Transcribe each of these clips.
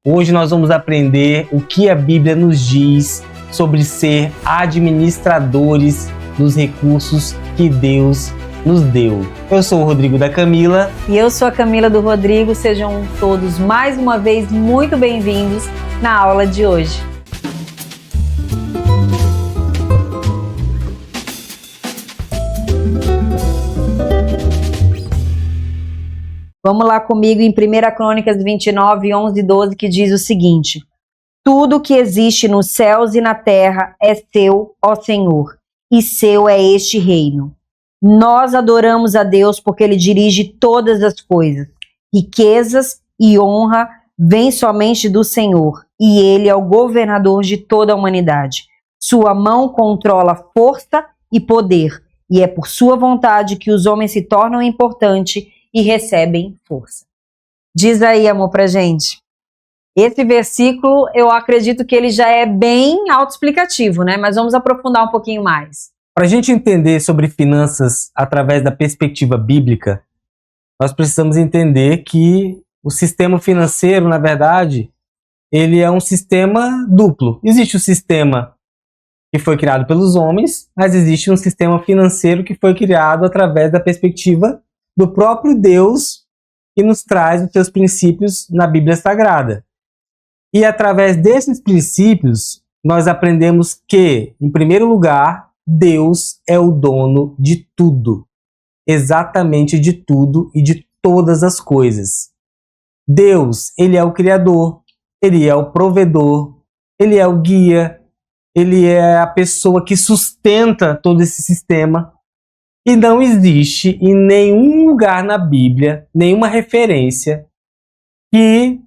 Hoje nós vamos aprender o que a Bíblia nos diz sobre ser administradores dos recursos que Deus nos deu. Eu sou o Rodrigo da Camila. E eu sou a Camila do Rodrigo. Sejam todos mais uma vez muito bem-vindos na aula de hoje. Vamos lá comigo em 1 Crônicas 29, 11 e 12, que diz o seguinte: tudo que existe nos céus e na terra é teu, ó Senhor, e seu é este reino. Nós adoramos a Deus porque Ele dirige todas as coisas. Riquezas e honra vêm somente do Senhor, e Ele é o governador de toda a humanidade. Sua mão controla força e poder, e é por sua vontade que os homens se tornam importantes e recebem força. Diz aí, amor, pra gente. Esse versículo, eu acredito que ele já é bem autoexplicativo, né? Mas vamos aprofundar um pouquinho mais. Para a gente entender sobre finanças através da perspectiva bíblica, nós precisamos entender que o sistema financeiro, na verdade, ele é um sistema duplo. Existe o sistema que foi criado pelos homens, mas existe um sistema financeiro que foi criado através da perspectiva do próprio Deus, que nos traz os seus princípios na Bíblia Sagrada. E através desses princípios, nós aprendemos que, em primeiro lugar, Deus é o dono de tudo, exatamente de tudo e de todas as coisas. Deus, Ele é o Criador, Ele é o provedor, Ele é o guia, Ele é a pessoa que sustenta todo esse sistema. E não existe em nenhum lugar na Bíblia, nenhuma referência que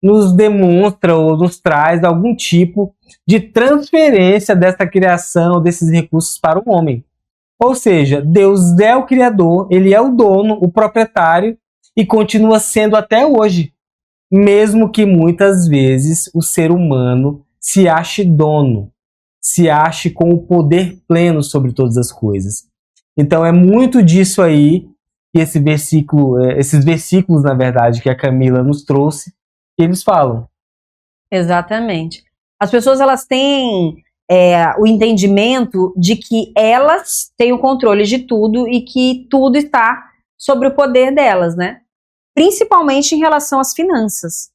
nos demonstra ou nos traz algum tipo de transferência dessa criação, desses recursos para o homem. Ou seja, Deus é o Criador, Ele é o dono, o proprietário, e continua sendo até hoje, mesmo que muitas vezes o ser humano se ache dono, se ache com o poder pleno sobre todas as coisas. Então é muito disso aí que esses versículos, na verdade, que a Camila nos trouxe, eles falam. Exatamente. As pessoas, elas têm o entendimento de que elas têm o controle de tudo e que tudo está sobre o poder delas, né? Principalmente em relação às finanças,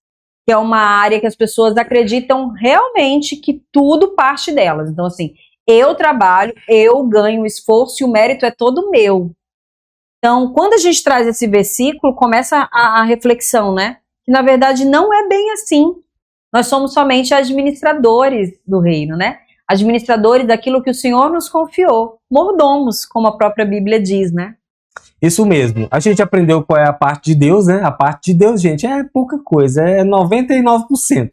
que é uma área que as pessoas acreditam realmente que tudo parte delas. Então, assim, eu trabalho, eu ganho esforço e o mérito é todo meu. Então, quando a gente traz esse versículo, começa a reflexão, né? Que na verdade não é bem assim. Nós somos somente administradores do reino, né? Administradores daquilo que o Senhor nos confiou. Mordomos, como a própria Bíblia diz, né? Isso mesmo. A gente aprendeu qual é a parte de Deus, né? A parte de Deus, gente, é pouca coisa, é 99%.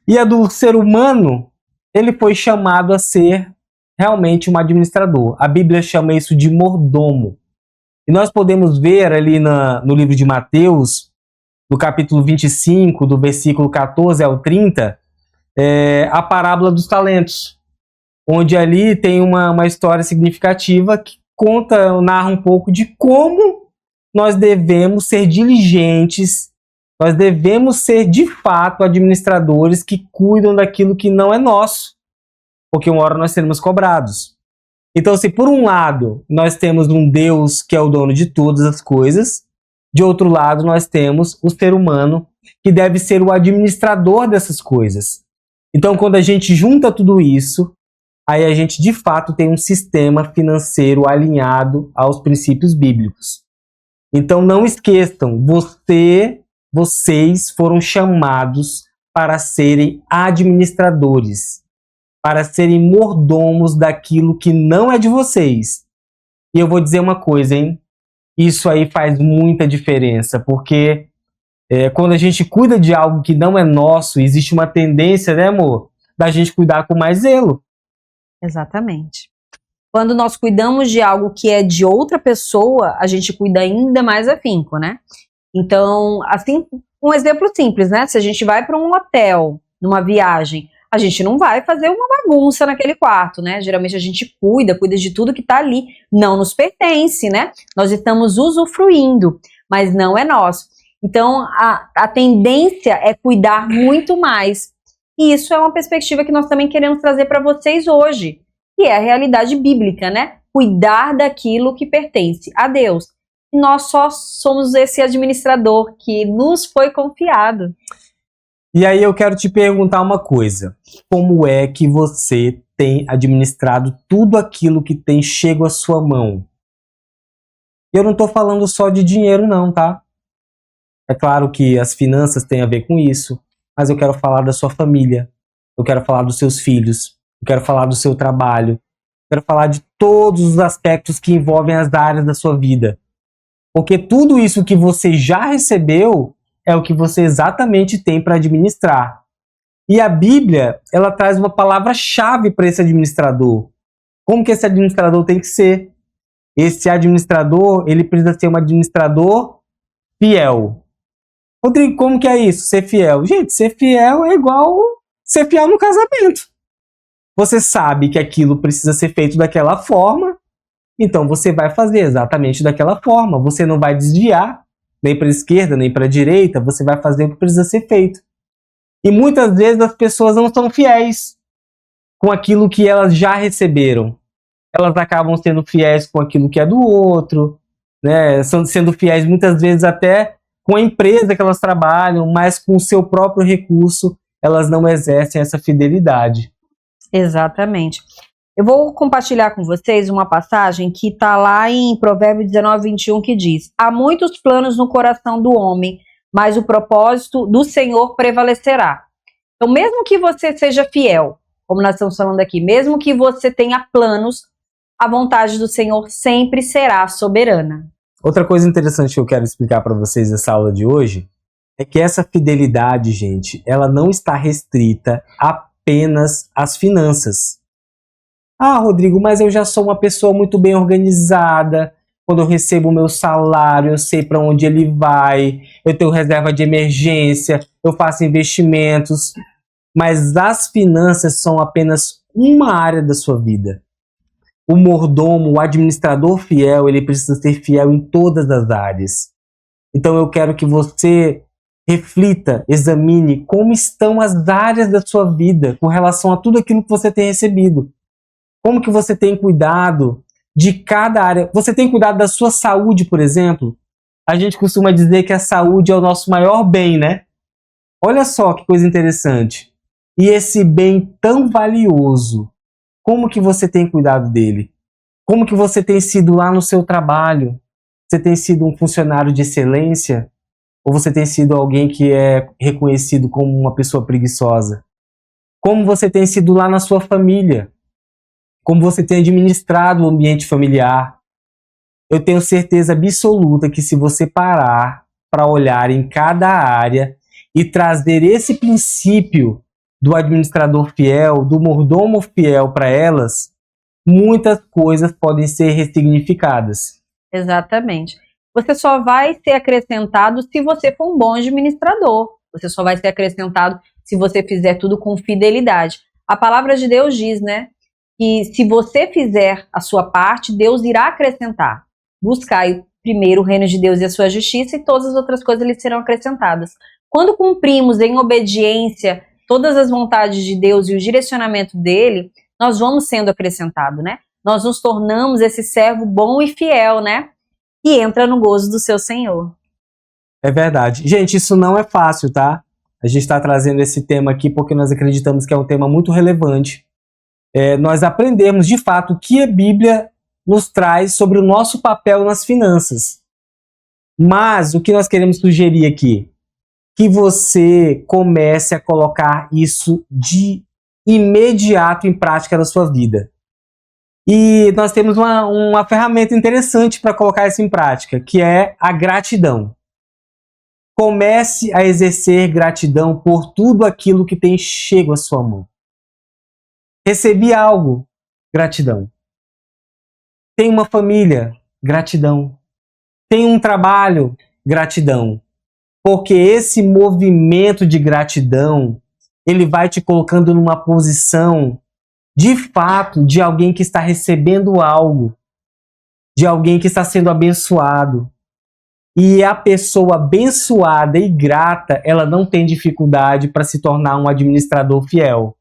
E a do ser humano, ele foi chamado a ser realmente um administrador. A Bíblia chama isso de mordomo. E nós podemos ver ali no livro de Mateus, no capítulo 25, do versículo 14 ao 30, a parábola dos talentos, onde ali tem uma história significativa que narra um pouco de como nós devemos ser diligentes, nós devemos ser, de fato, administradores que cuidam daquilo que não é nosso, porque uma hora nós seremos cobrados. Então, se por um lado nós temos um Deus que é o dono de todas as coisas, de outro lado nós temos o ser humano que deve ser o administrador dessas coisas. Então, quando a gente junta tudo isso, aí a gente, de fato, tem um sistema financeiro alinhado aos princípios bíblicos. Então, não esqueçam, vocês foram chamados para serem administradores, para serem mordomos daquilo que não é de vocês. E eu vou dizer uma coisa, hein? Isso aí faz muita diferença, porque quando a gente cuida de algo que não é nosso, existe uma tendência, né, amor, da gente cuidar com mais zelo. Exatamente. Quando nós cuidamos de algo que é de outra pessoa, a gente cuida ainda mais afinco, né? Então, assim, um exemplo simples, né? Se a gente vai para um hotel, numa viagem, a gente não vai fazer uma bagunça naquele quarto, né? Geralmente a gente cuida de tudo que tá ali. Não nos pertence, né? Nós estamos usufruindo, mas não é nosso. Então, a tendência é cuidar muito mais. E isso é uma perspectiva que nós também queremos trazer para vocês hoje, que é a realidade bíblica, né? Cuidar daquilo que pertence a Deus. E nós só somos esse administrador que nos foi confiado. E aí eu quero te perguntar uma coisa. Como é que você tem administrado tudo aquilo que tem chego à sua mão? Eu não estou falando só de dinheiro não, tá? É claro que as finanças têm a ver com isso, mas eu quero falar da sua família, eu quero falar dos seus filhos, eu quero falar do seu trabalho, eu quero falar de todos os aspectos que envolvem as áreas da sua vida. Porque tudo isso que você já recebeu é o que você exatamente tem para administrar. E a Bíblia, ela traz uma palavra-chave para esse administrador. Como que esse administrador tem que ser? Esse administrador, ele precisa ser um administrador fiel. Rodrigo, como que é isso? Ser fiel? Gente, ser fiel é igual ser fiel no casamento. Você sabe que aquilo precisa ser feito daquela forma, então você vai fazer exatamente daquela forma. Você não vai desviar, nem para a esquerda, nem para a direita, você vai fazer o que precisa ser feito. E muitas vezes as pessoas não são fiéis com aquilo que elas já receberam. Elas acabam sendo fiéis com aquilo que é do outro, né? Sendo fiéis muitas vezes até com a empresa que elas trabalham, mas com o seu próprio recurso, elas não exercem essa fidelidade. Exatamente. Eu vou compartilhar com vocês uma passagem que está lá em Provérbios 19:21, que diz: há muitos planos no coração do homem, mas o propósito do Senhor prevalecerá. Então, mesmo que você seja fiel, como nós estamos falando aqui, mesmo que você tenha planos, a vontade do Senhor sempre será soberana. Outra coisa interessante que eu quero explicar para vocês nessa aula de hoje é que essa fidelidade, gente, ela não está restrita apenas às finanças. Ah, Rodrigo, mas eu já sou uma pessoa muito bem organizada. Quando eu recebo o meu salário, eu sei para onde ele vai, eu tenho reserva de emergência, eu faço investimentos. Mas as finanças são apenas uma área da sua vida. O mordomo, o administrador fiel, ele precisa ser fiel em todas as áreas. Então eu quero que você reflita, examine como estão as áreas da sua vida com relação a tudo aquilo que você tem recebido. Como que você tem cuidado de cada área? Você tem cuidado da sua saúde, por exemplo? A gente costuma dizer que a saúde é o nosso maior bem, né? Olha só que coisa interessante. E esse bem tão valioso, como que você tem cuidado dele? Como que você tem sido lá no seu trabalho? Você tem sido um funcionário de excelência? Ou você tem sido alguém que é reconhecido como uma pessoa preguiçosa? Como você tem sido lá na sua família? Como você tem administrado o ambiente familiar? Eu tenho certeza absoluta que se você parar para olhar em cada área e trazer esse princípio do administrador fiel, do mordomo fiel para elas, muitas coisas podem ser ressignificadas. Exatamente. Você só vai ser acrescentado se você for um bom administrador. Você só vai ser acrescentado se você fizer tudo com fidelidade. A palavra de Deus diz, né, que se você fizer a sua parte, Deus irá acrescentar. Buscai primeiro o reino de Deus e a sua justiça, e todas as outras coisas lhe serão acrescentadas. Quando cumprimos em obediência todas as vontades de Deus e o direcionamento dele, nós vamos sendo acrescentados, né? Nós nos tornamos esse servo bom e fiel, né? E entra no gozo do seu Senhor. É verdade. Gente, isso não é fácil, tá? A gente está trazendo esse tema aqui porque nós acreditamos que é um tema muito relevante. Nós aprendemos, de fato, o que a Bíblia nos traz sobre o nosso papel nas finanças. Mas o que nós queremos sugerir aqui? Que você comece a colocar isso de imediato em prática na sua vida. E nós temos uma ferramenta interessante para colocar isso em prática, que é a gratidão. Comece a exercer gratidão por tudo aquilo que tem chego à sua mão. Recebi algo, gratidão. Tem uma família, gratidão. Tem um trabalho, gratidão. Porque esse movimento de gratidão, ele vai te colocando numa posição, de fato, de alguém que está recebendo algo, de alguém que está sendo abençoado. E a pessoa abençoada e grata, ela não tem dificuldade para se tornar um administrador fiel.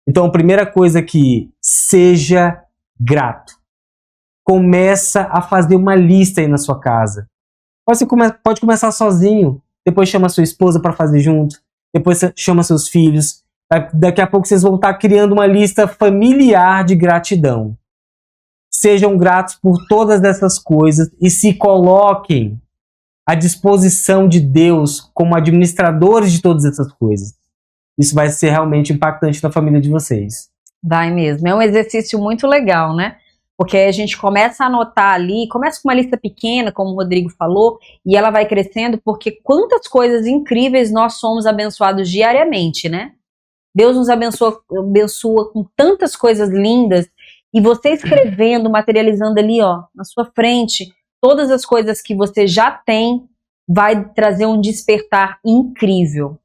Então, a primeira coisa aqui, seja grato. Começa a fazer uma lista aí na sua casa. Você pode começar sozinho, depois chama sua esposa para fazer junto, depois chama seus filhos. Daqui a pouco vocês vão estar criando uma lista familiar de gratidão. Sejam gratos por todas essas coisas e se coloquem à disposição de Deus como administradores de todas essas coisas. Isso vai ser realmente impactante na família de vocês. Vai mesmo. É um exercício muito legal, né? Porque a gente começa a anotar ali, começa com uma lista pequena, como o Rodrigo falou, e ela vai crescendo, porque quantas coisas incríveis nós somos abençoados diariamente, né? Deus nos abençoa com tantas coisas lindas, e você escrevendo, materializando ali, ó, na sua frente, todas as coisas que você já tem, vai trazer um despertar incrível.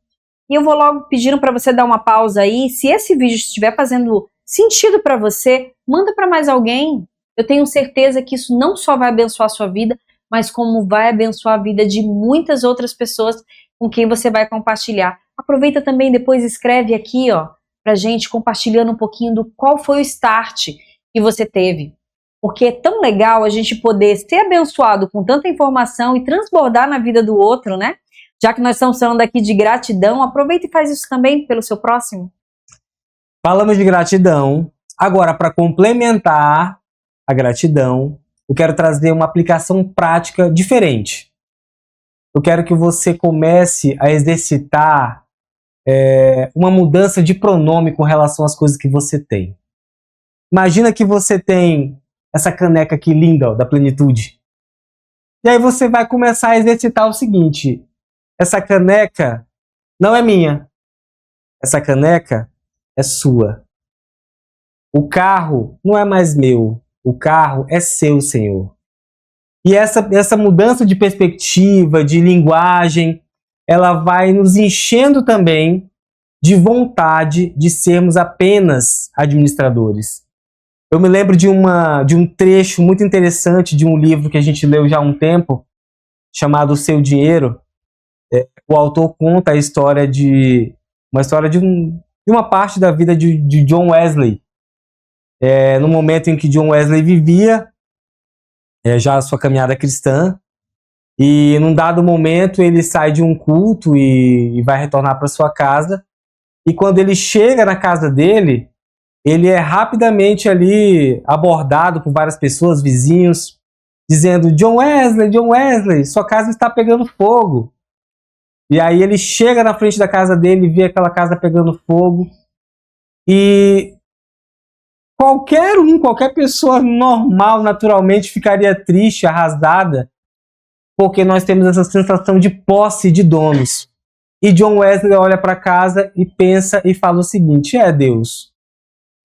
E eu vou logo pedindo para você dar uma pausa aí. Se esse vídeo estiver fazendo sentido para você, manda para mais alguém. Eu tenho certeza que isso não só vai abençoar a sua vida, mas como vai abençoar a vida de muitas outras pessoas com quem você vai compartilhar. Aproveita também, depois escreve aqui, ó, pra gente, compartilhando um pouquinho do qual foi o start que você teve. Porque é tão legal a gente poder ser abençoado com tanta informação e transbordar na vida do outro, né? Já que nós estamos falando aqui de gratidão, aproveita e faz isso também pelo seu próximo. Falamos de gratidão. Agora, para complementar a gratidão, eu quero trazer uma aplicação prática diferente. Eu quero que você comece a exercitar uma mudança de pronome com relação às coisas que você tem. Imagina que você tem essa caneca aqui linda, ó, da plenitude. E aí você vai começar a exercitar o seguinte: essa caneca não é minha. Essa caneca é sua. O carro não é mais meu. O carro é seu, Senhor. E essa mudança de perspectiva, de linguagem, ela vai nos enchendo também de vontade de sermos apenas administradores. Eu me lembro de um trecho muito interessante de um livro que a gente leu já há um tempo, chamado O Seu Dinheiro. O autor conta a história de uma parte da vida de John Wesley. No momento em que John Wesley vivia já a sua caminhada cristã, e num dado momento ele sai de um culto e vai retornar para sua casa, e quando ele chega na casa dele, ele é rapidamente ali abordado por várias pessoas, vizinhos, dizendo: John Wesley, sua casa está pegando fogo. E aí ele chega na frente da casa dele e vê aquela casa pegando fogo. E qualquer pessoa normal, naturalmente, ficaria triste, arrasada, porque nós temos essa sensação de posse de donos. E John Wesley olha para casa e pensa e fala o seguinte: Deus,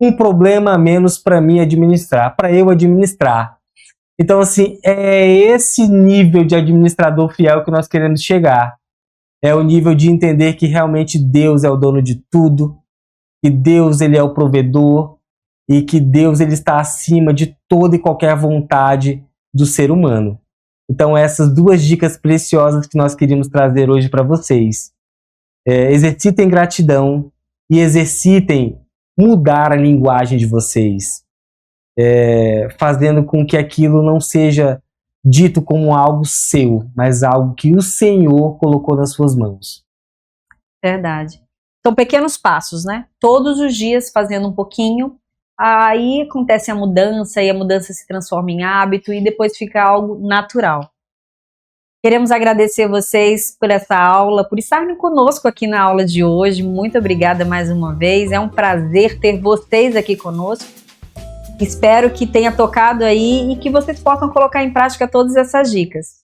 um problema a menos para mim administrar, para eu administrar. Então, assim, é esse nível de administrador fiel que nós queremos chegar. É o nível de entender que realmente Deus é o dono de tudo, que Deus ele é o provedor e que Deus ele está acima de toda e qualquer vontade do ser humano. Então, essas duas dicas preciosas que nós queríamos trazer hoje para vocês. Exercitem gratidão e exercitem mudar a linguagem de vocês, fazendo com que aquilo não seja dito como algo seu, mas algo que o Senhor colocou nas suas mãos. Verdade. São pequenos passos, né? Todos os dias fazendo um pouquinho, aí acontece a mudança e a mudança se transforma em hábito e depois fica algo natural. Queremos agradecer vocês por essa aula, por estarem conosco aqui na aula de hoje. Muito obrigada mais uma vez. É um prazer ter vocês aqui conosco. Espero que tenha tocado aí e que vocês possam colocar em prática todas essas dicas.